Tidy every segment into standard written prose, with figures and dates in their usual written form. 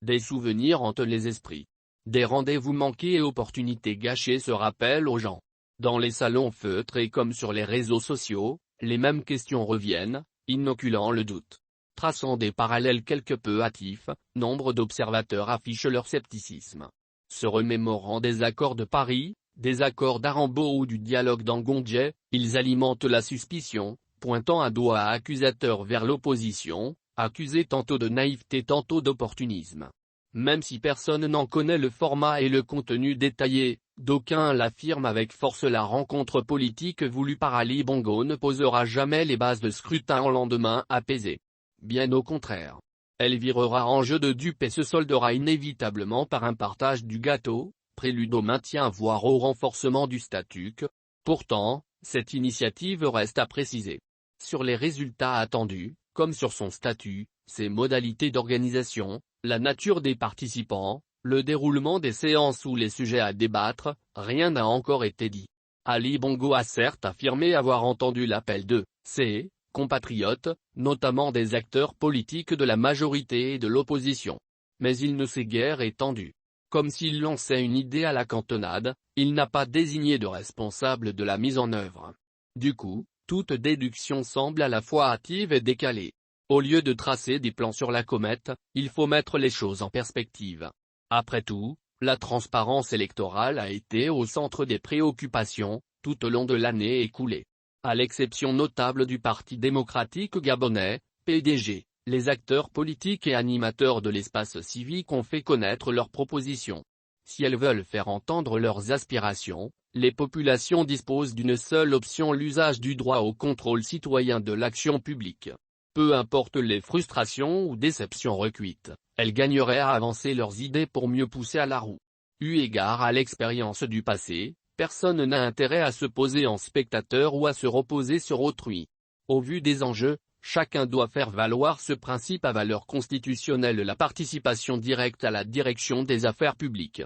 Des souvenirs hantent les esprits. Des rendez-vous manqués et opportunités gâchées se rappellent aux gens. Dans les salons feutrés comme sur les réseaux sociaux, les mêmes questions reviennent, inoculant le doute. Traçant des parallèles quelque peu hâtifs, nombre d'observateurs affichent leur scepticisme. Se remémorant des accords de Paris, des accords d'Arambo ou du dialogue d'Angondje, ils alimentent la suspicion, pointant un doigt accusateur vers l'opposition, accusée tantôt de naïveté tantôt d'opportunisme. Même si personne n'en connaît le format et le contenu détaillé, d'aucuns l'affirment avec force, la rencontre politique voulue par Ali Bongo ne posera jamais les bases de scrutin en lendemain apaisé. Bien au contraire. Elle virera en jeu de dupes et se soldera inévitablement par un partage du gâteau, prélude au maintien voire au renforcement du statu quo. Pourtant, cette initiative reste à préciser. Sur les résultats attendus, comme sur son statut, ses modalités d'organisation, la nature des participants, le déroulement des séances ou les sujets à débattre, rien n'a encore été dit. Ali Bongo a certes affirmé avoir entendu l'appel de ses compatriotes, notamment des acteurs politiques de la majorité et de l'opposition. Mais il ne s'est guère étendu. Comme s'il lançait une idée à la cantonade, il n'a pas désigné de responsable de la mise en œuvre. Du coup, toute déduction semble à la fois hâtive et décalée. Au lieu de tracer des plans sur la comète, il faut mettre les choses en perspective. Après tout, la transparence électorale a été au centre des préoccupations, tout au long de l'année écoulée. À l'exception notable du Parti démocratique gabonais, PDG, les acteurs politiques et animateurs de l'espace civique ont fait connaître leurs propositions. Si elles veulent faire entendre leurs aspirations, les populations disposent d'une seule option: l'usage du droit au contrôle citoyen de l'action publique. Peu importe les frustrations ou déceptions recuites, elles gagneraient à avancer leurs idées pour mieux pousser à la roue. Eu égard à l'expérience du passé, personne n'a intérêt à se poser en spectateur ou à se reposer sur autrui. Au vu des enjeux, chacun doit faire valoir ce principe à valeur constitutionnelle: la participation directe à la direction des affaires publiques.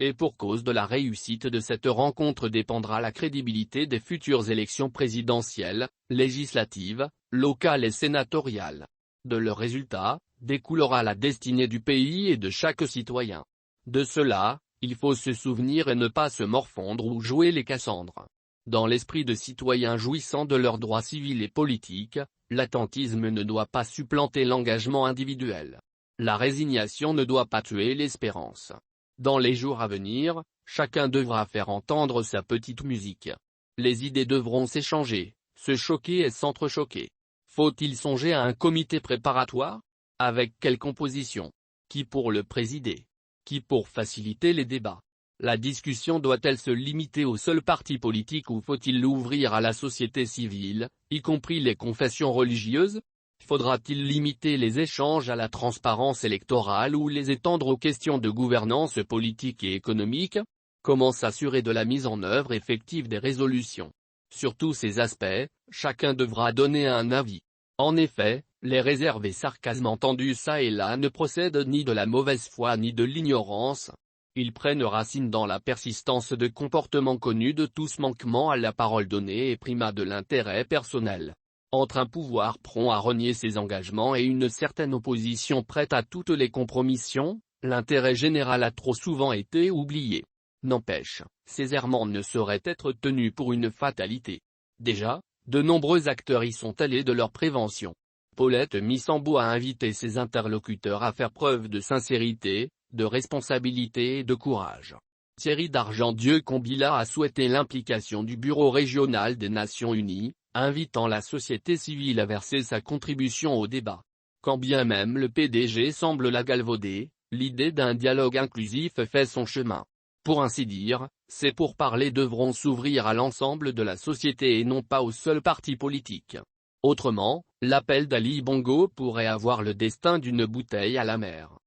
Et pour cause, de la réussite de cette rencontre dépendra la crédibilité des futures élections présidentielles, législatives, locales et sénatoriales. De leurs résultats, découlera la destinée du pays et de chaque citoyen. De cela, il faut se souvenir et ne pas se morfondre ou jouer les Cassandres. Dans l'esprit de citoyens jouissant de leurs droits civils et politiques, l'attentisme ne doit pas supplanter l'engagement individuel. La résignation ne doit pas tuer l'espérance. Dans les jours à venir, chacun devra faire entendre sa petite musique. Les idées devront s'échanger, se choquer et s'entrechoquer. Faut-il songer à un comité préparatoire? Avec quelle composition? Qui pour le présider? Qui pour faciliter les débats? La discussion doit-elle se limiter aux seuls partis politiques ou faut-il l'ouvrir à la société civile, y compris les confessions religieuses? Faudra-t-il limiter les échanges à la transparence électorale ou les étendre aux questions de gouvernance politique et économique? Comment s'assurer de la mise en œuvre effective des résolutions? Sur tous ces aspects, chacun devra donner un avis. En effet, les réserves et sarcasmes entendus çà et là ne procèdent ni de la mauvaise foi ni de l'ignorance. Ils prennent racine dans la persistance de comportements connus de tous, manquement à la parole donnée et primat de l'intérêt personnel. Entre un pouvoir prompt à renier ses engagements et une certaine opposition prête à toutes les compromissions, l'intérêt général a trop souvent été oublié. N'empêche, ces errements ne sauraient être tenus pour une fatalité. Déjà, de nombreux acteurs y sont allés de leur prévention. Paulette Missambo a invité ses interlocuteurs à faire preuve de sincérité, de responsabilité et de courage. Thierry d'Argentieux-Combila a souhaité l'implication du Bureau régional des Nations Unies, invitant la société civile à verser sa contribution au débat. Quand bien même le PDG semble la galvauder, l'idée d'un dialogue inclusif fait son chemin. Pour ainsi dire, ces pourparlers devront s'ouvrir à l'ensemble de la société et non pas aux seuls partis politiques. Autrement, l'appel d'Ali Bongo pourrait avoir le destin d'une bouteille à la mer.